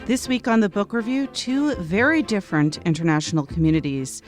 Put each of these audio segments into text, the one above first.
This week on the Book Review, two very different international communities.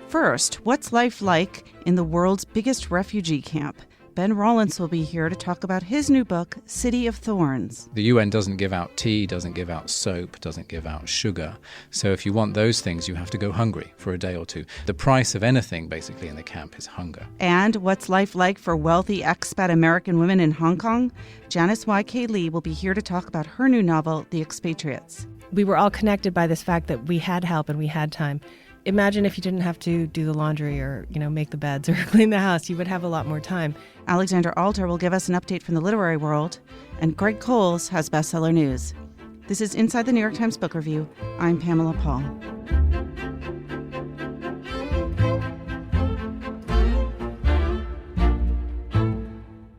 First, what's life like in the world's biggest refugee camp? Ben Rawlence will be here to talk about his new book, City of Thorns. The UN doesn't give out tea, doesn't give out soap, doesn't give out sugar. So if you want those things, you have to go hungry for a day or two. The price of anything, basically, in the camp is hunger. And what's life like for wealthy expat American women in Hong Kong? Janice Y.K. Lee will be here to talk about her new novel, The Expatriates. We were all connected by this fact that we had help and we had time. Imagine if you didn't have to do the laundry or, make the beds or clean the house. You would have a lot more time. Alexandra Alter will give us an update from the literary world, and Greg Cowles has bestseller news. This is Inside the New York Times Book Review. I'm Pamela Paul.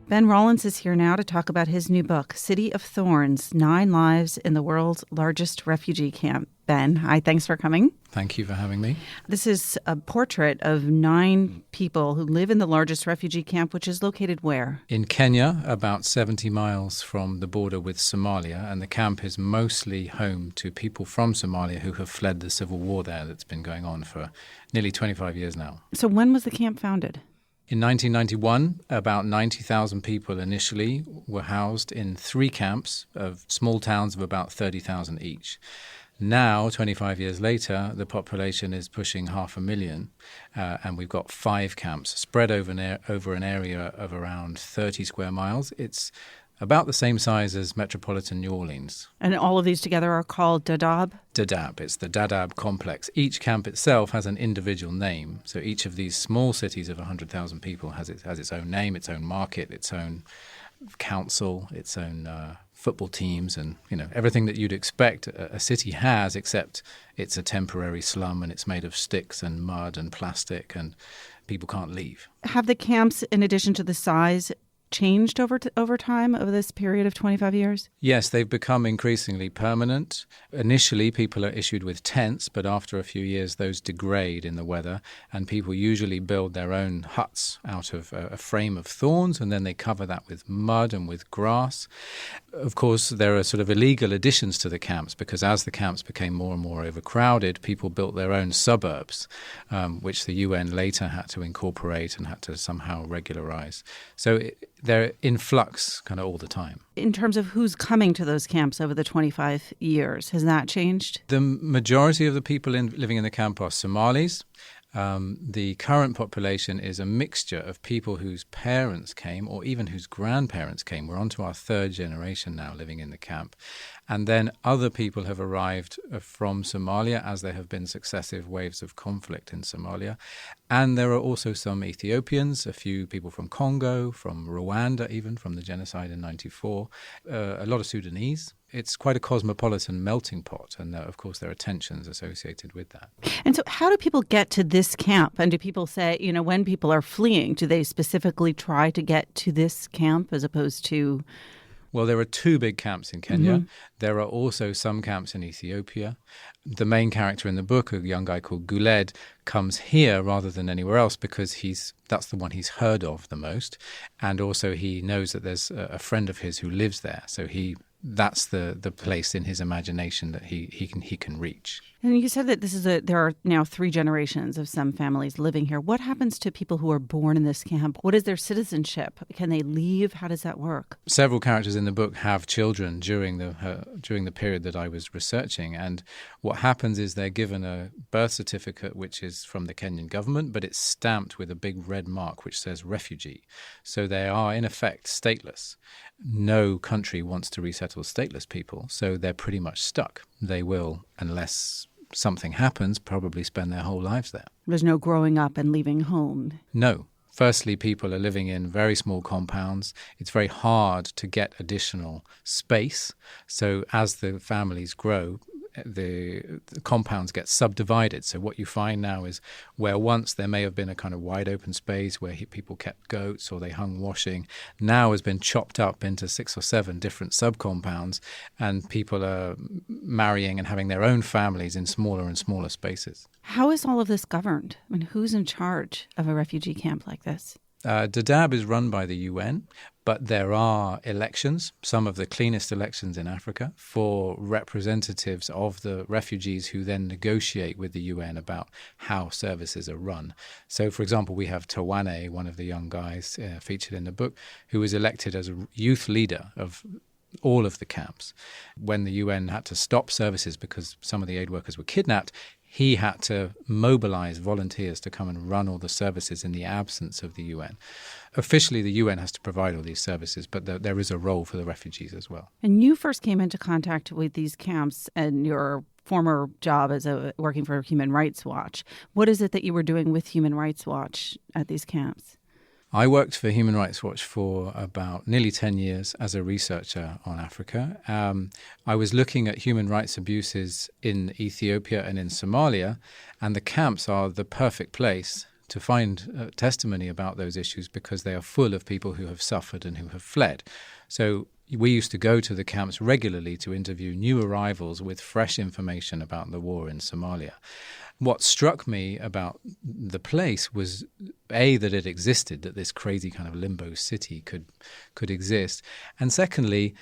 Ben Rawlence is here now to talk about his new book, City of Thorns, 9 Lives in the World's Largest Refugee Camp. Ben, hi, thanks for coming. Thank you for having me. This is a portrait of 9 people who live in the largest refugee camp, which is located where? In Kenya, about 70 miles from the border with Somalia, and the camp is mostly home to people from Somalia who have fled the civil war there that's been going on for nearly 25 years now. So when was the camp founded? In 1991, about 90,000 people initially were housed in 3 camps of small towns of about 30,000 each. Now, 25 years later, the population is pushing 500,000, and we've got 5 camps spread over an area of around 30 square miles. It's about the same size as metropolitan New Orleans. And all of these together are called Dadaab? Dadaab. It's the Dadaab complex. Each camp itself has an individual name. So each of these small cities of 100,000 people has its own name, its own market, its own council, its own football teams, and everything that you'd expect a city has, except it's a temporary slum and it's made of sticks and mud and plastic and people can't leave. Have the camps, in addition to the size, changed over time, over this period of 25 years? Yes, they've become increasingly permanent. Initially, people are issued with tents, but after a few years, those degrade in the weather, and people usually build their own huts out of a frame of thorns, and then they cover that with mud and with grass. Of course, there are sort of illegal additions to the camps, because as the camps became more and more overcrowded, people built their own suburbs, which the UN later had to incorporate and had to somehow regularize. So they're in flux kind of all the time. In terms of who's coming to those camps over the 25 years, has that changed? The majority of the people living in the camp are Somalis. The current population is a mixture of people whose parents came or even whose grandparents came. We're on to our 3rd generation now living in the camp. And then other people have arrived from Somalia as there have been successive waves of conflict in Somalia. And there are also some Ethiopians, a few people from Congo, from Rwanda, even from the genocide in 94, a lot of Sudanese. It's quite a cosmopolitan melting pot, and of course there are tensions associated with that. And so how do people get to this camp? And do people say, when people are fleeing, do they specifically try to get to this camp as opposed to... Well, there are 2 big camps in Kenya. Mm-hmm. There are also some camps in Ethiopia. The main character in the book, a young guy called Guled, comes here rather than anywhere else because that's the one he's heard of the most. And also he knows that there's a friend of his who lives there. So that's the place in his imagination that he can reach. And you said that there are now 3 generations of some families living here. What happens to people who are born in this camp? What is their citizenship? Can they leave? How does that work? Several characters in the book have children during the period that I was researching, and what happens is they're given a birth certificate which is from the Kenyan government, but it's stamped with a big red mark which says refugee. So they are in effect stateless. No country wants to resettle stateless people, so they're pretty much stuck. They will, unless something happens, probably spend their whole lives there. There's no growing up and leaving home. No. Firstly, people are living in very small compounds. It's very hard to get additional space. So as the families grow, the compounds get subdivided. So what you find now is where once there may have been a kind of wide open space where people kept goats or they hung washing, now has been chopped up into 6 or 7 different subcompounds, and people are marrying and having their own families in smaller and smaller spaces. How is all of this governed? Who's in charge of a refugee camp like this? Dadaab is run by the UN, But there are elections, some of the cleanest elections in Africa, for representatives of the refugees who then negotiate with the UN about how services are run. So, for example, we have Tawane, one of the young guys featured in the book, who was elected as a youth leader of all of the camps. When the UN had to stop services because some of the aid workers were kidnapped, he had to mobilize volunteers to come and run all the services in the absence of the UN. Officially, the UN has to provide all these services, but there is a role for the refugees as well. And you first came into contact with these camps and your former job as working for Human Rights Watch. What is it that you were doing with Human Rights Watch at these camps? I worked for Human Rights Watch for about nearly 10 years as a researcher on Africa. I was looking at human rights abuses in Ethiopia and in Somalia, and the camps are the perfect place to find testimony about those issues because they are full of people who have suffered and who have fled. So we used to go to the camps regularly to interview new arrivals with fresh information about the war in Somalia. What struck me about the place was, A, that it existed, that this crazy kind of limbo city could exist. And secondly,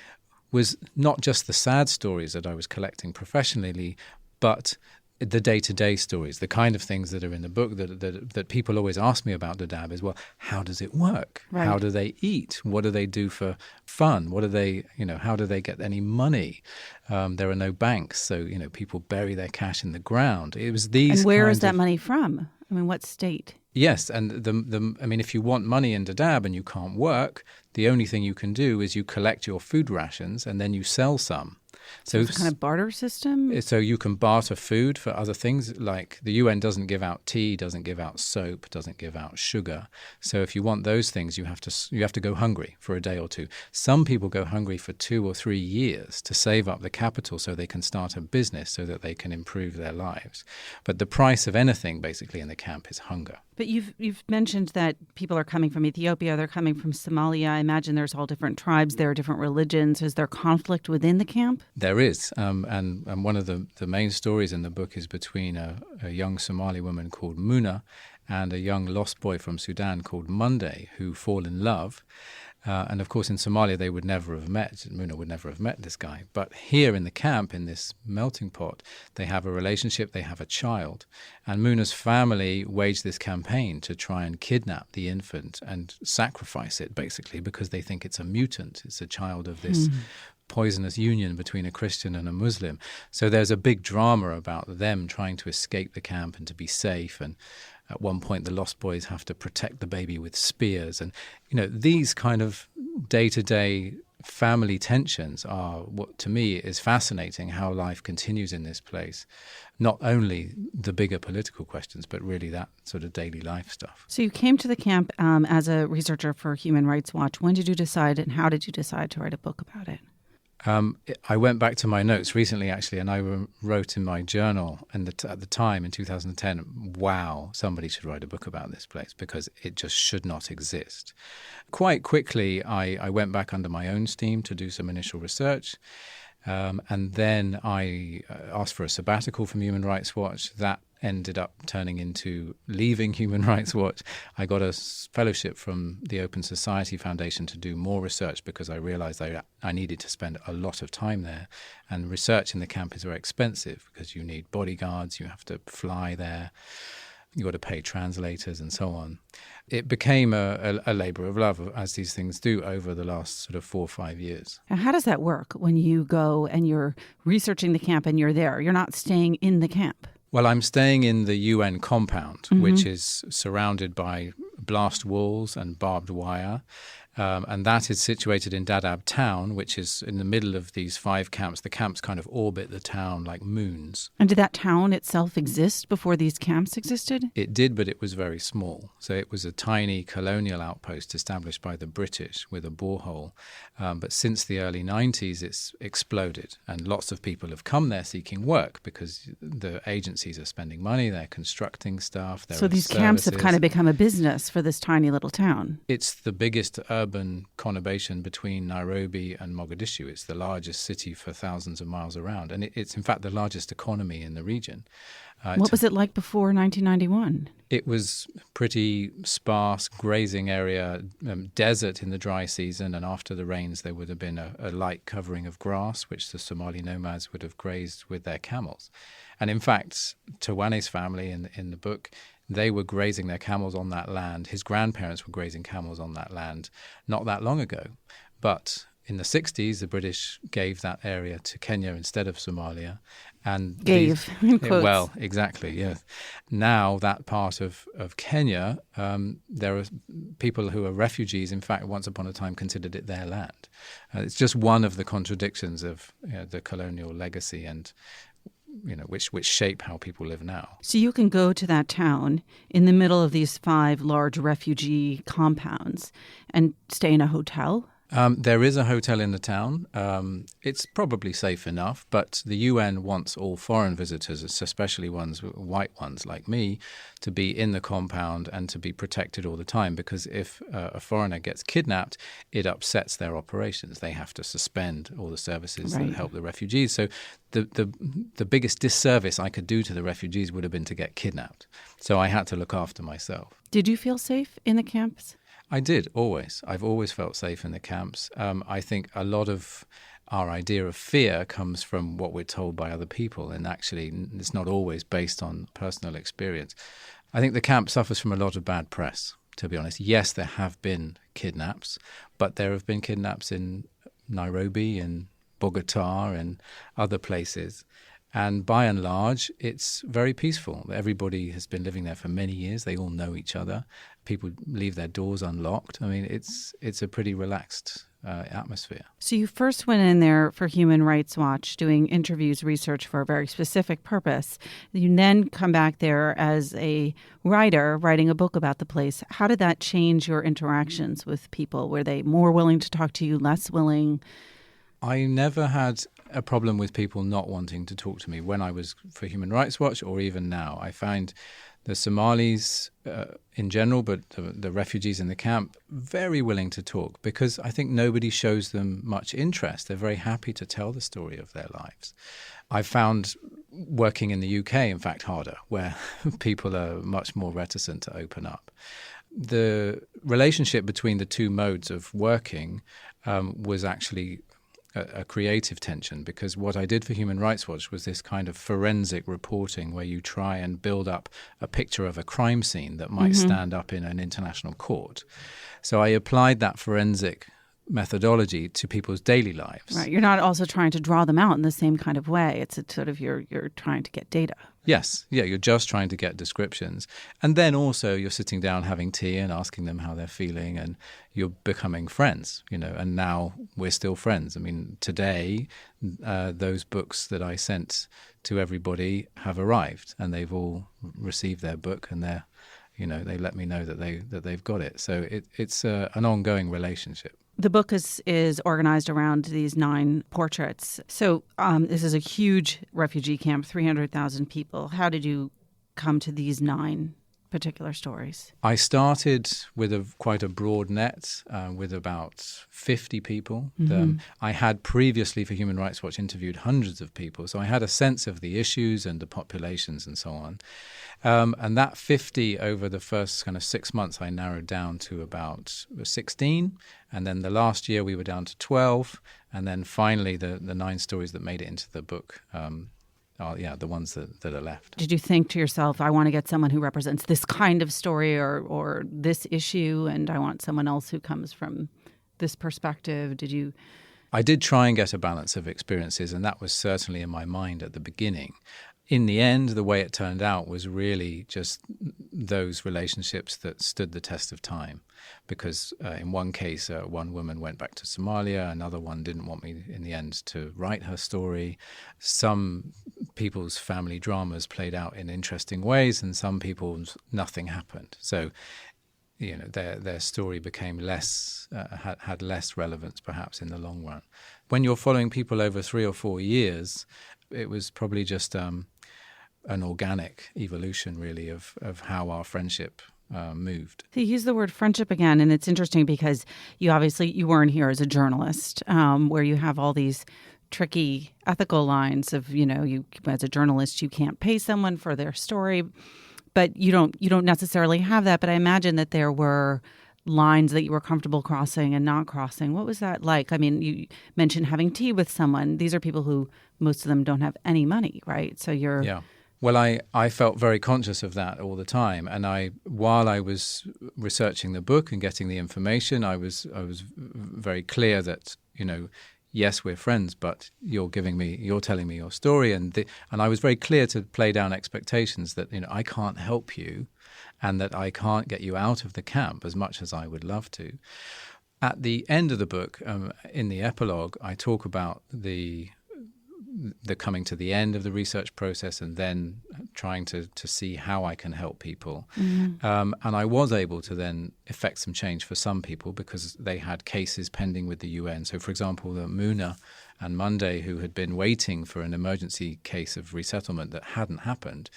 was not just the sad stories that I was collecting professionally, but the day-to-day stories, the kind of things that are in the book that people always ask me about Dadaab is, well, how does it work? Right. How do they eat? What do they do for fun? What do they, how do they get any money? There are no banks, so, people bury their cash in the ground. It was these. And where is that money from? I mean, what state? Yes, and if you want money in Dadaab and you can't work, the only thing you can do is you collect your food rations and then you sell some. So it's a kind of barter system? So you can barter food for other things, like the UN doesn't give out tea, doesn't give out soap, doesn't give out sugar. So if you want those things, you have to go hungry for a day or two. Some people go hungry for 2 or 3 years to save up the capital so they can start a business so that they can improve their lives. But the price of anything basically in the camp is hunger. But you've mentioned that people are coming from Ethiopia, they're coming from Somalia. I imagine there's all different tribes, there are different religions. Is there conflict within the camp? There is. And one of the main stories in the book is between a young Somali woman called Muna and a young lost boy from Sudan called Monday, who fall in love. And of course, in Somalia, they would never have met. Muna would never have met this guy. But here in the camp, in this melting pot, they have a relationship, they have a child. And Muna's family waged this campaign to try and kidnap the infant and sacrifice it, basically, because they think it's a mutant. It's a child of this poisonous union between a Christian and a Muslim. So there's a big drama about them trying to escape the camp and to be safe. And at one point, the Lost Boys have to protect the baby with spears. And, these kind of day-to-day family tensions are what, to me, is fascinating, how life continues in this place. Not only the bigger political questions, but really that sort of daily life stuff. So you came to the camp as a researcher for Human Rights Watch. When did you decide and how did you decide to write a book about it? I went back to my notes recently, actually, and I wrote in my journal at the time in 2010, wow, somebody should write a book about this place because it just should not exist. Quite quickly, I went back under my own steam to do some initial research. And then I asked for a sabbatical from Human Rights Watch. That ended up turning into leaving Human Rights Watch. I got a fellowship from the Open Society Foundation to do more research because I realized I needed to spend a lot of time there. And research in the camp is very expensive because you need bodyguards, you have to fly there, you got to pay translators and so on. It became a labor of love, as these things do over the last sort of 4 or 5 years. Now, how does that work when you go and you're researching the camp and you're there? You're not staying in the camp. Well, I'm staying in the UN compound, which is surrounded by blast walls and barbed wire. And that is situated in Dadaab town, which is in the middle of these 5 camps. The camps kind of orbit the town like moons. And did that town itself exist before these camps existed? It did, but it was very small. So it was a tiny colonial outpost established by the British with a borehole. But since the early 90s, it's exploded. And lots of people have come there seeking work because the agencies are spending money, they're constructing stuff. So these camps have kind of become a business for this tiny little town. It's the biggest urban urban conurbation between Nairobi and Mogadishu. It's the largest city for thousands of miles around, and it's in fact the largest economy in the region. What was it like before 1991? It was pretty sparse, grazing area, desert in the dry season, and after the rains there would have been a light covering of grass, which the Somali nomads would have grazed with their camels. And in fact, Tawane's family in the book, they were grazing their camels on that land. His grandparents were grazing camels on that land not that long ago. But in the 60s, the British gave that area to Kenya instead of Somalia. And in quotes. Well, exactly, yes. Now that part of Kenya, there are people who are refugees, in fact, once upon a time considered it their land. It's just one of the contradictions of the colonial legacy and which shape how people live now. So you can go to that town in the middle of these 5 large refugee compounds and stay in a hotel? There is a hotel in the town. It's probably safe enough, but the UN wants all foreign visitors, especially white ones like me, to be in the compound and to be protected all the time, because if a foreigner gets kidnapped, it upsets their operations. They have to suspend all the services that help the refugees. So the biggest disservice I could do to the refugees would have been to get kidnapped. So I had to look after myself. Did you feel safe in the camps? I did, always. I've always felt safe in the camps. I think a lot of our idea of fear comes from what we're told by other people, and actually it's not always based on personal experience. I think the camp suffers from a lot of bad press, to be honest. Yes, there have been kidnaps, but there have been kidnaps in Nairobi and Bogota and other places. And by and large, it's very peaceful. Everybody has been living there for many years. They all know each other. People leave their doors unlocked. I mean, it's a pretty relaxed atmosphere. So you first went in there for Human Rights Watch, doing interviews, research for a very specific purpose. You then come back there as a writer, writing a book about the place. How did that change your interactions with people? Were they more willing to talk to you, less willing? I never had a problem with people not wanting to talk to me when I was for Human Rights Watch or even now. I find the Somalis in general, but the refugees in the camp, very willing to talk because I think nobody shows them much interest. They're very happy to tell the story of their lives. I found working in the UK, in fact, harder, where people are much more reticent to open up. The relationship between the two modes of working was actually a creative tension, because what I did for Human Rights Watch was this kind of forensic reporting where you try and build up a picture of a crime scene that might stand up in an international court. So I applied that forensic methodology to people's daily lives. Right. You're not also trying to draw them out in the same kind of way. It's a sort of you're trying to get data. Yes. Yeah, you're just trying to get descriptions. And then also you're sitting down having tea and asking them how they're feeling, and you're becoming friends, and now we're still friends. I mean, today, those books that I sent to everybody have arrived and they've all received their book, and they let me know that they've got it. So it's an ongoing relationship. The book is organized around these 9 portraits. So this is a huge refugee camp, 300,000 people. How did you come to these 9 particular stories? I started with quite a broad net with about 50 people. I had previously for Human Rights Watch interviewed hundreds of people, so I had a sense of the issues and the populations and so on. And that 50 over the first kind of 6 months, I narrowed down to about 16. And then the last year we were down to 12. And then finally the 9 stories that made it into the book are the ones that are left. Did you think to yourself, I want to get someone who represents this kind of story or this issue, and I want someone else who comes from this perspective? I did try and get a balance of experiences, and that was certainly in my mind at the beginning. In the end, the way it turned out was really just those relationships that stood the test of time. Because in one case, one woman went back to Somalia, another one didn't want me in the end to write her story. Some people's family dramas played out in interesting ways, and some people's nothing happened. So, their story became had less relevance perhaps in the long run. When you're following people over 3 or 4 years, it was probably just an organic evolution, really, of how our friendship moved. So you use the word friendship again, and it's interesting because you weren't here as a journalist, where you have all these tricky ethical lines of, you as a journalist, you can't pay someone for their story, but you don't necessarily have that. But I imagine that there were lines that you were comfortable crossing and not crossing. What was that like? I mean, you mentioned having tea with someone. These are people who, most of them don't have any money, right? So you're... Yeah. Well, I felt very conscious of that all the time. And while I was researching the book and getting the information, I was very clear that, yes, we're friends, but you're telling me your story. And I was very clear to play down expectations that, I can't help you and that I can't get you out of the camp as much as I would love to. At the end of the book, in the epilogue, I talk about the coming to the end of the research process and then trying to see how I can help people. Mm-hmm. And I was able to then effect some change for some people because they had cases pending with the UN. So, for example, the Muna and Monday, who had been waiting for an emergency case of resettlement that hadn't happened,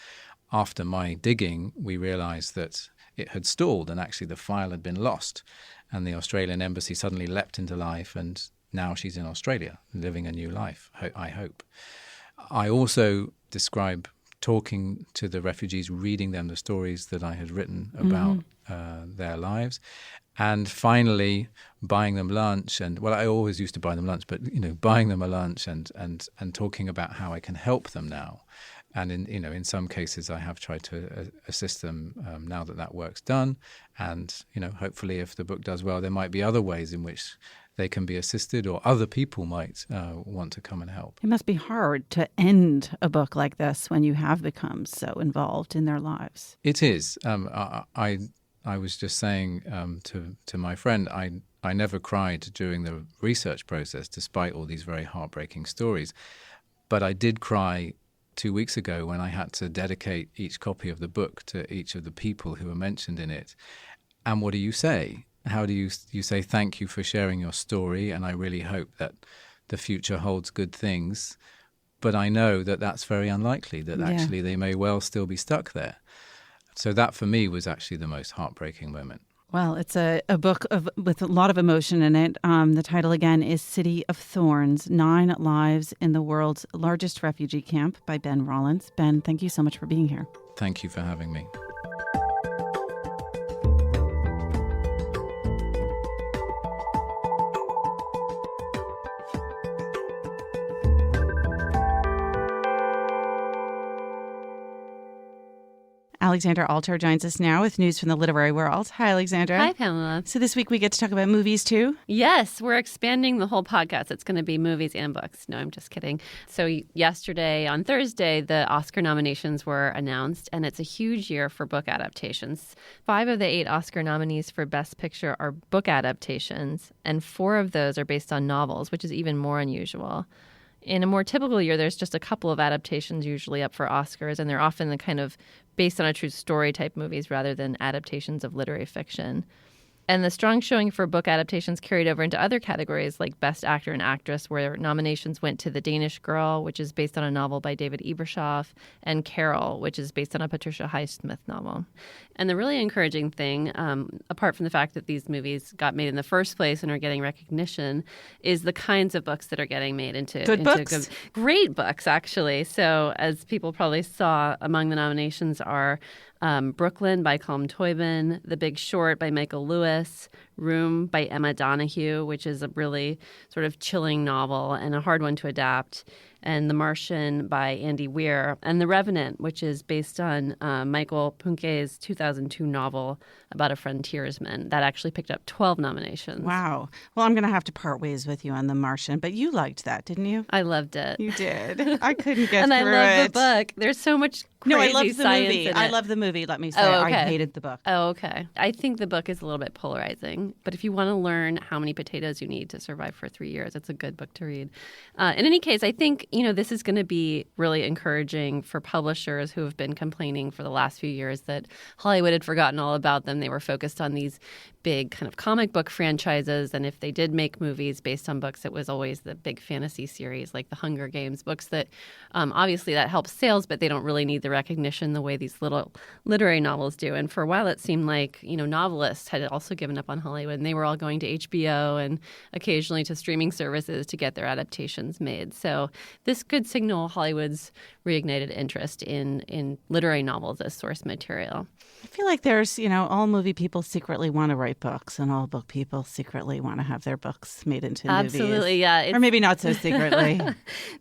after my digging, we realized that it had stalled and actually the file had been lost. And the Australian embassy suddenly leapt into life, and now she's in Australia, living a new life, I hope. I also describe talking to the refugees, reading them the stories that I had written about their lives, and finally buying them lunch. And well, I always used to buy them lunch, but buying them a lunch and talking about how I can help them now. And in some cases, I have tried to assist them now that work's done. And hopefully, if the book does well, there might be other ways in which they can be assisted, or other people might want to come and help. It must be hard to end a book like this when you have become so involved in their lives. It is. I was just saying to my friend, I never cried during the research process, despite all these very heartbreaking stories. But I did cry 2 weeks ago when I had to dedicate each copy of the book to each of the people who were mentioned in it. And what do you say? How do you say thank you for sharing your story? And I really hope that the future holds good things. But I know that that's very unlikely, that actually they may well still be stuck there. So that for me was actually the most heartbreaking moment. Well, it's a book with a lot of emotion in it. The title again is City of Thorns, 9 Lives in the World's Largest Refugee Camp by Ben Rawlence. Ben, thank you so much for being here. Thank you for having me. Alexandra Alter joins us now with news from the literary world. Hi, Alexandra. Hi, Pamela. So this week we get to talk about movies, too? Yes, we're expanding the whole podcast. It's going to be movies and books. No, I'm just kidding. So yesterday, on Thursday, the Oscar nominations were announced, and it's a huge year for book adaptations. 5 of the 8 Oscar nominees for Best Picture are book adaptations, and 4 of those are based on novels, which is even more unusual. In a more typical year, there's just a couple of adaptations usually up for Oscars, and they're often the kind of based on a true story type movies rather than adaptations of literary fiction. And the strong showing for book adaptations carried over into other categories like Best Actor and Actress, where nominations went to The Danish Girl, which is based on a novel by David Ebershoff, and Carol, which is based on a Patricia Highsmith novel. And the really encouraging thing, apart from the fact that these movies got made in the first place and are getting recognition, is the kinds of books that are getting made into books. Great books, actually. So as people probably saw, among the nominations are Brooklyn by Colm Toibin, The Big Short by Michael Lewis, Room by Emma Donoghue, which is a really sort of chilling novel and a hard one to adapt, and The Martian by Andy Weir, and The Revenant, which is based on Michael Punke's 2002 novel about a frontiersman. That actually picked up 12 nominations. Wow. Well, I'm going to have to part ways with you on The Martian, but you liked that, didn't you? I loved it. You did. I couldn't get and through it. And I love the book. There's so much crazy I love the science movie. in it. I love the movie, let me say. Oh, okay. I hated the book. Oh, okay. I think the book is a little bit polarizing, but if you want to learn how many potatoes you need to survive for 3 years, it's a good book to read. In any case, I think, this is going to be really encouraging for publishers who have been complaining for the last few years that Hollywood had forgotten all about them. They were focused on these big kind of comic book franchises. And if they did make movies based on books, it was always the big fantasy series like the Hunger Games books that obviously that helps sales, but they don't really need the recognition the way these little literary novels do. And for a while, it seemed like, novelists had also given up on Hollywood, and they were all going to HBO and occasionally to streaming services to get their adaptations made. So this could signal Hollywood's reignited interest in literary novels as source material. I feel like there's, all movie people secretly want to write books, and all book people secretly want to have their books made into movies. Absolutely, yeah. Or maybe not so secretly.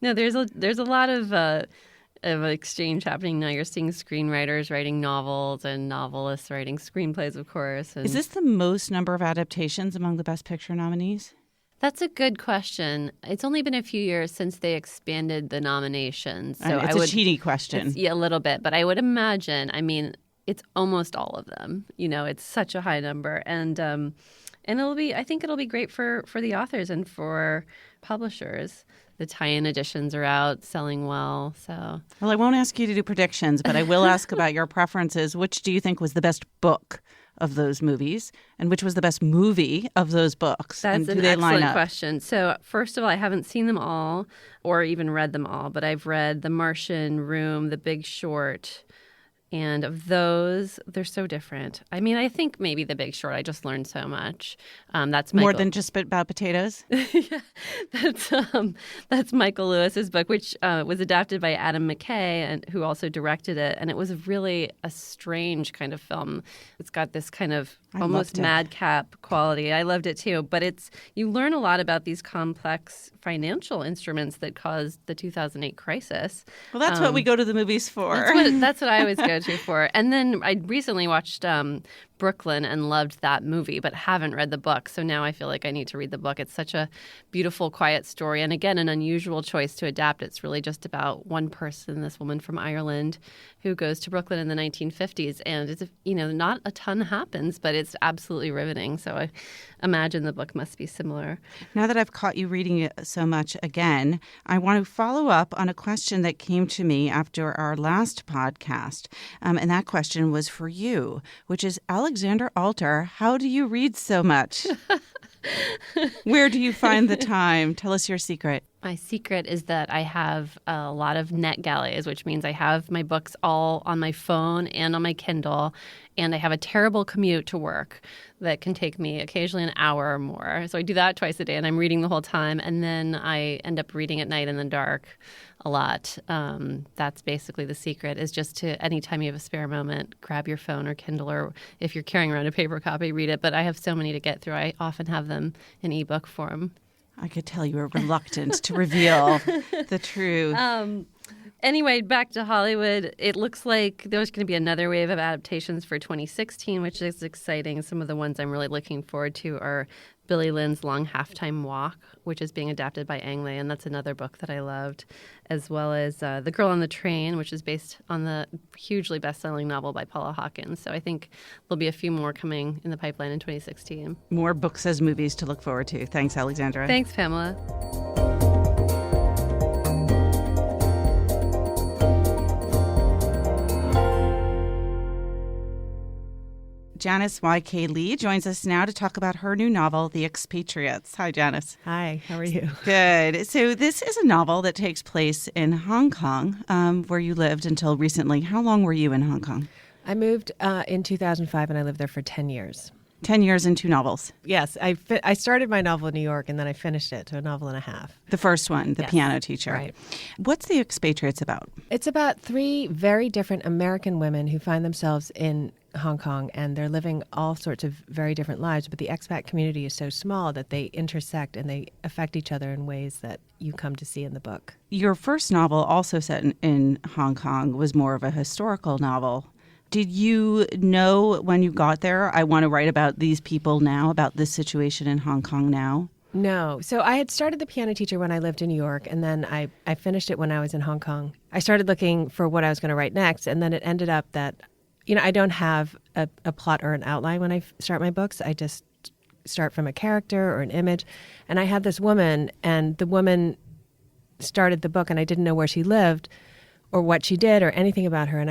No, there's a lot of exchange happening now. You're seeing screenwriters writing novels and novelists writing screenplays, of course. And is this the most number of adaptations among the Best Picture nominees? That's a good question. It's only been a few years since they expanded the nominations. So it's a cheaty question. Yeah, a little bit. But I would imagine, it's almost all of them. It's such a high number. And I think it'll be great for the authors and for publishers. The tie-in editions are out, selling well. So, well, I won't ask you to do predictions, but I will ask about your preferences. Which do you think was the best book of those movies, and which was the best movie of those books? That's and an excellent question. So, first of all, I haven't seen them all or even read them all, but I've read The Martian, Room, The Big Short. And of those, they're so different. I think maybe The Big Short. I just learned so much. That's more than just about potatoes. Yeah, that's Michael Lewis's book, which was adapted by Adam McKay, and who also directed it. And it was really a strange kind of film. It's got this kind of almost madcap quality. I loved it too. But you learn a lot about these complex financial instruments that caused the 2008 crisis. Well, that's what we go to the movies for. That's what I always go to for. And then I recently watched Brooklyn and loved that movie, but haven't read the book. So now I feel like I need to read the book. It's such a beautiful, quiet story. And again, an unusual choice to adapt. It's really just about one person, this woman from Ireland, who goes to Brooklyn in the 1950s. And it's, not a ton happens, but it's absolutely riveting. So I imagine the book must be similar. Now that I've caught you reading it so much again, I want to follow up on a question that came to me after our last podcast. And that question was for you, which is, Alexandra Alter, how do you read so much? Where do you find the time? Tell us your secret. My secret is that I have a lot of net galleys, which means I have my books all on my phone and on my Kindle, and I have a terrible commute to work that can take me occasionally an hour or more. So I do that twice a day, and I'm reading the whole time, and then I end up reading at night in the dark a lot. That's basically the secret, is just to, anytime you have a spare moment, grab your phone or Kindle, or if you're carrying around a paper copy, read it. But I have so many to get through. I often have them in ebook form. I could tell you were reluctant to reveal the truth. Anyway, back to Hollywood. It looks like there's going to be another wave of adaptations for 2016, which is exciting. Some of the ones I'm really looking forward to are Billy Lynn's Long Halftime Walk, which is being adapted by Ang Lee, and that's another book that I loved, as well as The Girl on the Train, which is based on the hugely best-selling novel by Paula Hawkins. So I think there'll be a few more coming in the pipeline in 2016. More books as movies to look forward to. Thanks, Alexandra. Thanks, Pamela. Janice Y.K. Lee joins us now to talk about her new novel, The Expatriates. Hi, Janice. Hi, how are you? Good. So this is a novel that takes place in Hong Kong, where you lived until recently. How long were you in Hong Kong? I moved in 2005, and I lived there for 10 years. 10 years and 2 novels. Yes, I started my novel in New York, and then I finished it to a novel and a half. The first one, The Yes. Piano Teacher. Right. What's The Expatriates about? It's about 3 very different American women who find themselves in Hong Kong, and they're living all sorts of very different lives, but the expat community is so small that they intersect and they affect each other in ways that you come to see in the book. Your first novel, also set in Hong Kong, was more of a historical novel. Did you know when you got there, I want to write about these people now, about this situation in Hong Kong now? No. So I had started The Piano Teacher when I lived in New York, and then I finished it when I was in Hong Kong. I started looking for what I was going to write next, and then it ended up that, I don't have a plot or an outline when I start my books. I just start from a character or an image. And I had this woman, and the woman started the book, and I didn't know where she lived or what she did or anything about her. And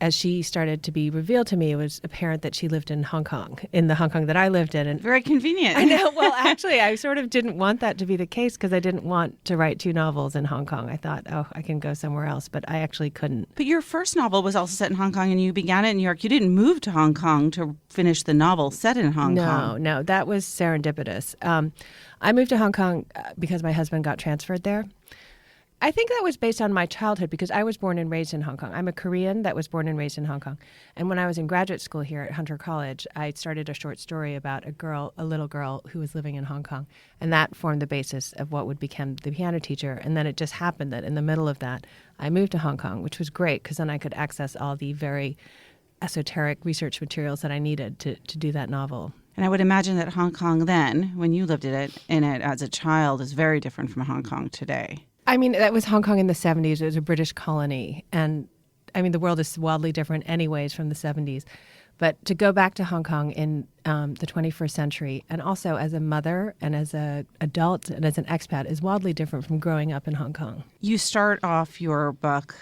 as she started to be revealed to me, it was apparent that she lived in Hong Kong, in the Hong Kong that I lived in. And very convenient. I know. Well, actually, I sort of didn't want that to be the case because I didn't want to write 2 novels in Hong Kong. I thought, I can go somewhere else, but I actually couldn't. But your first novel was also set in Hong Kong, and you began it in New York. You didn't move to Hong Kong to finish the novel set in Hong Kong. No, that was serendipitous. I moved to Hong Kong because my husband got transferred there. I think that was based on my childhood because I was born and raised in Hong Kong. I'm a Korean that was born and raised in Hong Kong. And when I was in graduate school here at Hunter College, I started a short story about a little girl who was living in Hong Kong. And that formed the basis of what would become The Piano Teacher. And then it just happened that in the middle of that, I moved to Hong Kong, which was great because then I could access all the very esoteric research materials that I needed to do that novel. And I would imagine that Hong Kong then, when you lived in it as a child, is very different from Hong Kong today. I mean, that was Hong Kong in the 70s. It was a British colony. And I mean, the world is wildly different anyways from the 70s. But to go back to Hong Kong in the 21st century, and also as a mother and as an adult and as an expat, is wildly different from growing up in Hong Kong. You start off your book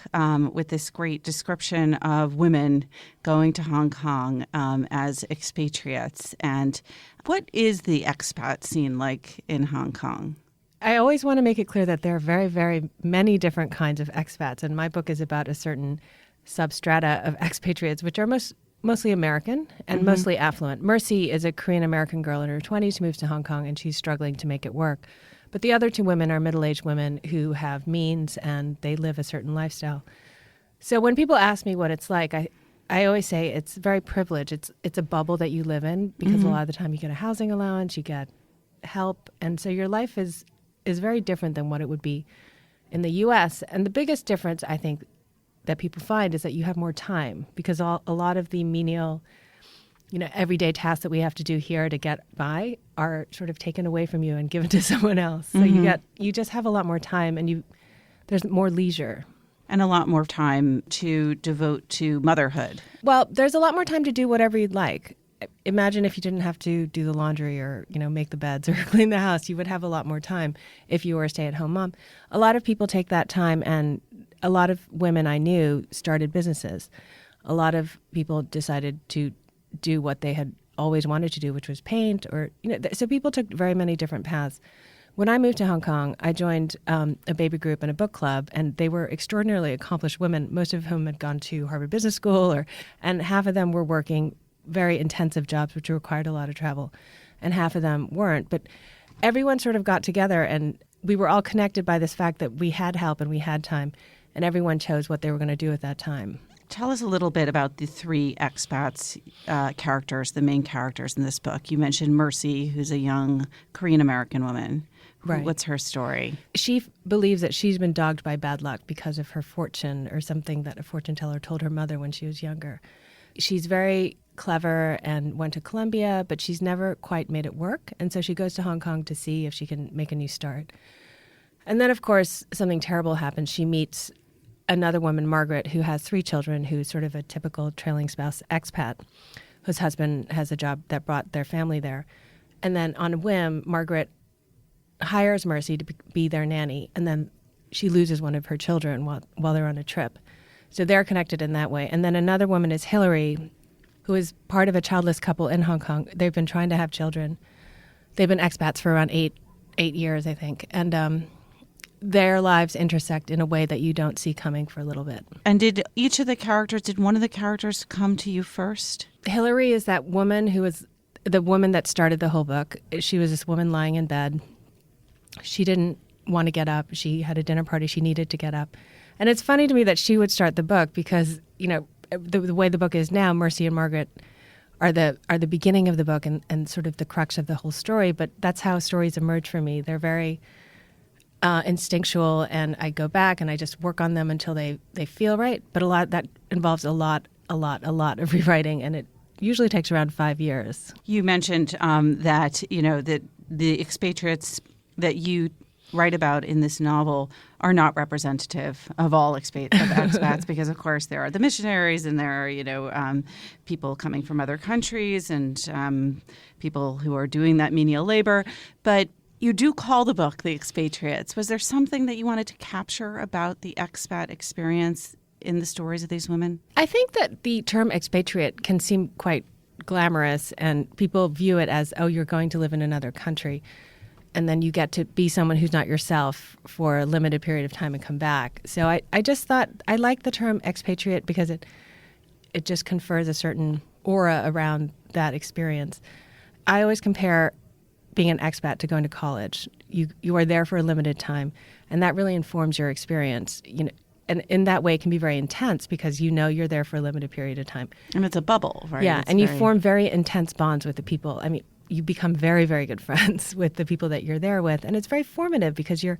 with this great description of women going to Hong Kong as expatriates. And what is the expat scene like in Hong Kong? I always want to make it clear that there are very, very many different kinds of expats. And my book is about a certain substrata of expatriates, which are mostly American and mostly affluent. Mercy is a Korean-American girl in her 20s who moves to Hong Kong, and she's struggling to make it work. But the other 2 women are middle-aged women who have means, and they live a certain lifestyle. So when people ask me what it's like, I always say it's very privileged. It's a bubble that you live in because a lot of the time you get a housing allowance, you get help, and so your life is very different than what it would be in the U.S. And the biggest difference, I think, that people find is that you have more time because a lot of the menial, everyday tasks that we have to do here to get by are sort of taken away from you and given to someone else. So you just have a lot more time and there's more leisure. And a lot more time to devote to motherhood. Well, there's a lot more time to do whatever you'd like. Imagine if you didn't have to do the laundry or, make the beds or clean the house. You would have a lot more time if you were a stay-at-home mom. A lot of people take that time, and a lot of women I knew started businesses. A lot of people decided to do what they had always wanted to do, which was paint so people took very many different paths. When I moved to Hong Kong, I joined a baby group and a book club, and they were extraordinarily accomplished women, most of whom had gone to Harvard Business School, and half of them were working very intensive jobs, which required a lot of travel, and half of them weren't. But everyone sort of got together, and we were all connected by this fact that we had help and we had time, and everyone chose what they were going to do at that time. Tell us a little bit about the 3 expats characters, the main characters in this book. You mentioned Mercy, who's a young Korean-American woman. Right. What's her story? She believes that she's been dogged by bad luck because of her fortune or something that a fortune teller told her mother when she was younger. She's very clever and went to Columbia, but she's never quite made it work. And so she goes to Hong Kong to see if she can make a new start. And then, of course, something terrible happens. She meets another woman, Margaret, who has 3 children, who's sort of a typical trailing spouse expat, whose husband has a job that brought their family there. And then on a whim, Margaret hires Mercy to be their nanny, and then she loses one of her children while they're on a trip. So they're connected in that way. And then another woman is Hillary, who is part of a childless couple in Hong Kong. They've been trying to have children. They've been expats for around eight years, I think. And their lives intersect in a way that you don't see coming for a little bit. And did one of the characters come to you first? Hillary is that woman who was the woman that started the whole book. She was this woman lying in bed. She didn't want to get up. She had a dinner party. She needed to get up. And it's funny to me that she would start the book because, the way the book is now, Mercy and Margaret are the beginning of the book and sort of the crux of the whole story. But that's how stories emerge for me. They're very instinctual, and I go back and I just work on them until they feel right. But that involves a lot of rewriting, and it usually takes around 5 years. You mentioned that the expatriates that you write about in this novel are not representative of all expats because, of course, there are the missionaries and there are, people coming from other countries and people who are doing that menial labor. But You do call the book The Expatriates. Was there something that you wanted to capture about the expat experience in the stories of these women? I think that the term expatriate can seem quite glamorous, and people view it as, oh, you're going to live in another country, and then you get to be someone who's not yourself for a limited period of time and come back. So I just thought I like the term expatriate because it just confers a certain aura around that experience. I always compare being an expat to going to college. You are there for a limited time, and that really informs your experience. And in that way, it can be very intense because you're there for a limited period of time. And it's a bubble, right? Yeah, you form very intense bonds with the people. I mean, you become very, very good friends with the people that you're there with, and it's very formative because you're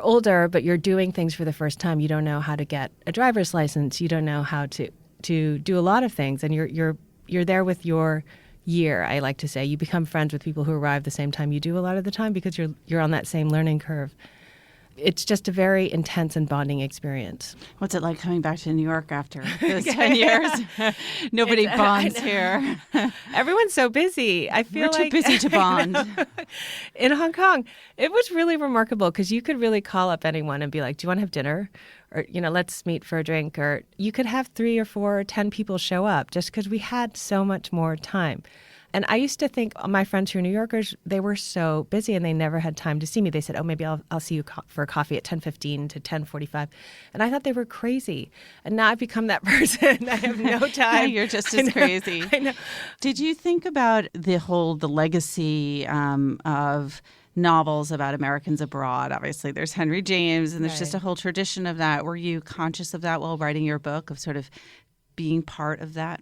older, but you're doing things for the first time. You don't know how to get a driver's license. You don't know how to do a lot of things, and you're there with your year. I like to say you become friends with people who arrive the same time you do a lot of the time because you're on that same learning curve. It's just a very intense and bonding experience. What's it like coming back to New York after those 10 years? Nobody bonds here. Everyone's so busy. I feel We're too busy to bond. In Hong Kong, it was really remarkable because you could really call up anyone and be like, do you want to have dinner? Or, let's meet for a drink. Or you could have 3 or 4 or 10 people show up just because we had so much more time. And I used to think my friends who are New Yorkers, they were so busy and they never had time to see me. They said, oh, maybe I'll see you for a coffee at 10:15 to 10:45. And I thought they were crazy. And now I've become that person. I have no time. You're just as crazy. I know. Did you think about the legacy of novels about Americans abroad? Obviously, there's Henry James, and there's just a whole tradition of that. Were you conscious of that while writing your book, of sort of being part of that?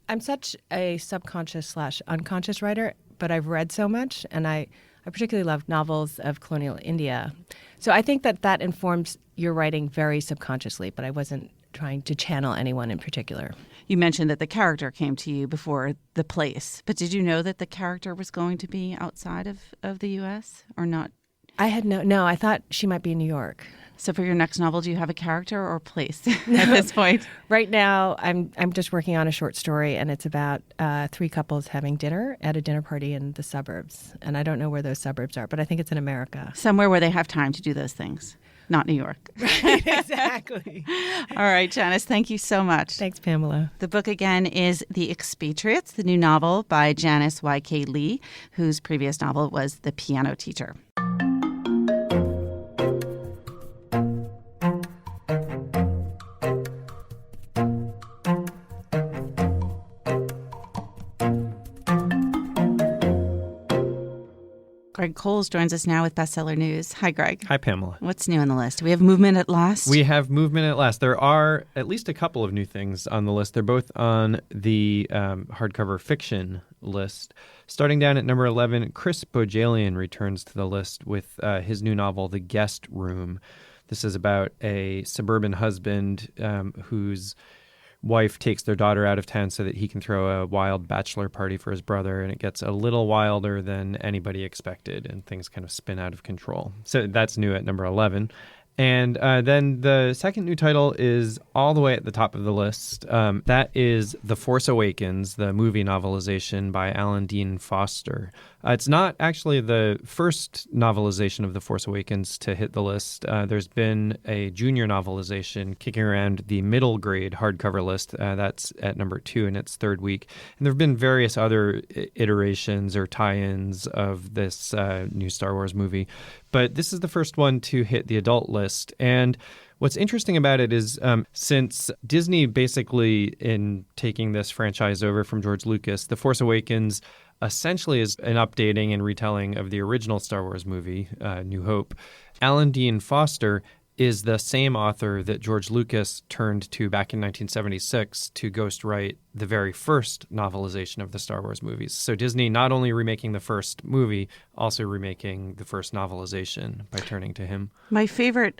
I'm such a subconscious/unconscious writer, but I've read so much, and I particularly love novels of colonial India. So I think that informs your writing very subconsciously, but I wasn't trying to channel anyone in particular. You mentioned that the character came to you before the place, but did you know that the character was going to be outside of the U.S. or not? I had no, I thought she might be in New York. So for your next novel, do you have a character or place at this point? Right now, I'm just working on a short story, and it's about 3 couples having dinner at a dinner party in the suburbs. And I don't know where those suburbs are, but I think it's in America. Somewhere where they have time to do those things. Not New York. Right, exactly. All right, Janice, thank you so much. Thanks, Pamela. The book again is The Expatriates, the new novel by Janice Y.K. Lee, whose previous novel was The Piano Teacher. Greg Cowles joins us now with Bestseller News. Hi, Greg. Hi, Pamela. What's new on the list? Do we have movement at last? We have movement at last. There are at least a couple of new things on the list. They're both on the hardcover fiction list. Starting down at number 11, Chris Bojalian returns to the list with his new novel, The Guest Room. This is about a suburban husband whose wife takes their daughter out of town so that he can throw a wild bachelor party for his brother, and it gets a little wilder than anybody expected, and things kind of spin out of control. So that's new at number 11. And then the second new title is all the way at the top of the list. That is The Force Awakens, the movie novelization by Alan Dean Foster. It's not actually the first novelization of The Force Awakens to hit the list. There's been a junior novelization kicking around the middle grade hardcover list. That's at number 2 in its third week. And there have been various other iterations or tie-ins of this new Star Wars movie. But this is the first one to hit the adult list. And what's interesting about it is since Disney basically, in taking this franchise over from George Lucas, The Force Awakens essentially is an updating and retelling of the original Star Wars movie, New Hope. Alan Dean Foster is the same author that George Lucas turned to back in 1976 to ghostwrite the very first novelization of the Star Wars movies. So Disney not only remaking the first movie, also remaking the first novelization by turning to him. My favorite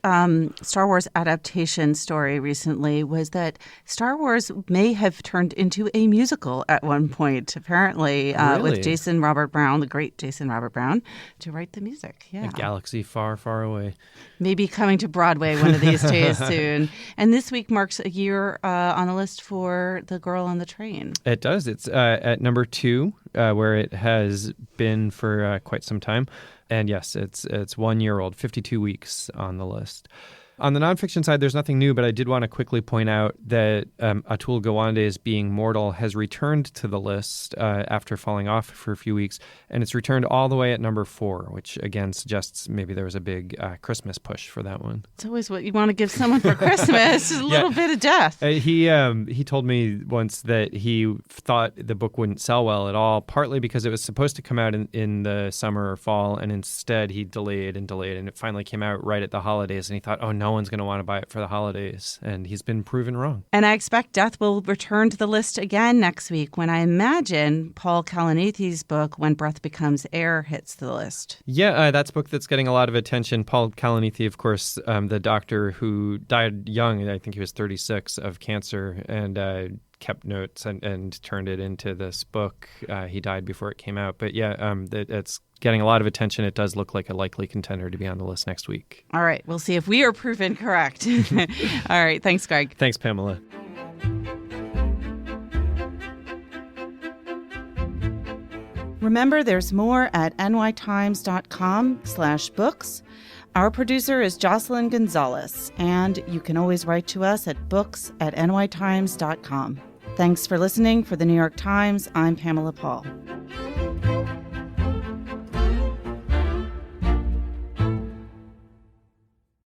Star Wars adaptation story recently was that Star Wars may have turned into a musical at one point, apparently, Really? with Jason Robert Brown, the great Jason Robert Brown, to write the music. Yeah. A galaxy far, far away. Maybe coming to Broadway one of these days soon. And this week marks a year on the list for The Girl on the Train. It does. It's at number 2, where it has been for quite some time. And yes, it's 1 year old, 52 weeks on the list. On the nonfiction side, there's nothing new, but I did want to quickly point out that Atul Gawande's Being Mortal has returned to the list after falling off for a few weeks, and it's returned all the way at number 4, which again suggests maybe there was a big Christmas push for that one. It's always what you want to give someone for Christmas, a little bit of death. He told me once that he thought the book wouldn't sell well at all, partly because it was supposed to come out in the summer or fall, and instead he delayed, and it finally came out right at the holidays, and he thought, oh, no one's going to want to buy it for the holidays, and he's been proven wrong. And I expect Death will return to the list again next week when I imagine Paul Kalanithe's book, When Breath Becomes Air, hits the list. Yeah, that's a book that's getting a lot of attention. Paul Kalanithi, of course, the doctor who died young, I think he was 36, of cancer, and kept notes and turned it into this book. He died before it came out. But yeah, it's getting a lot of attention. It does look like a likely contender to be on the list next week. All right. We'll see if we are proven correct. All right. Thanks, Greg. Thanks, Pamela. Remember, there's more at nytimes.com/books. Our producer is Jocelyn Gonzalez, and you can always write to us at books@nytimes.com. Thanks for listening. For the New York Times, I'm Pamela Paul.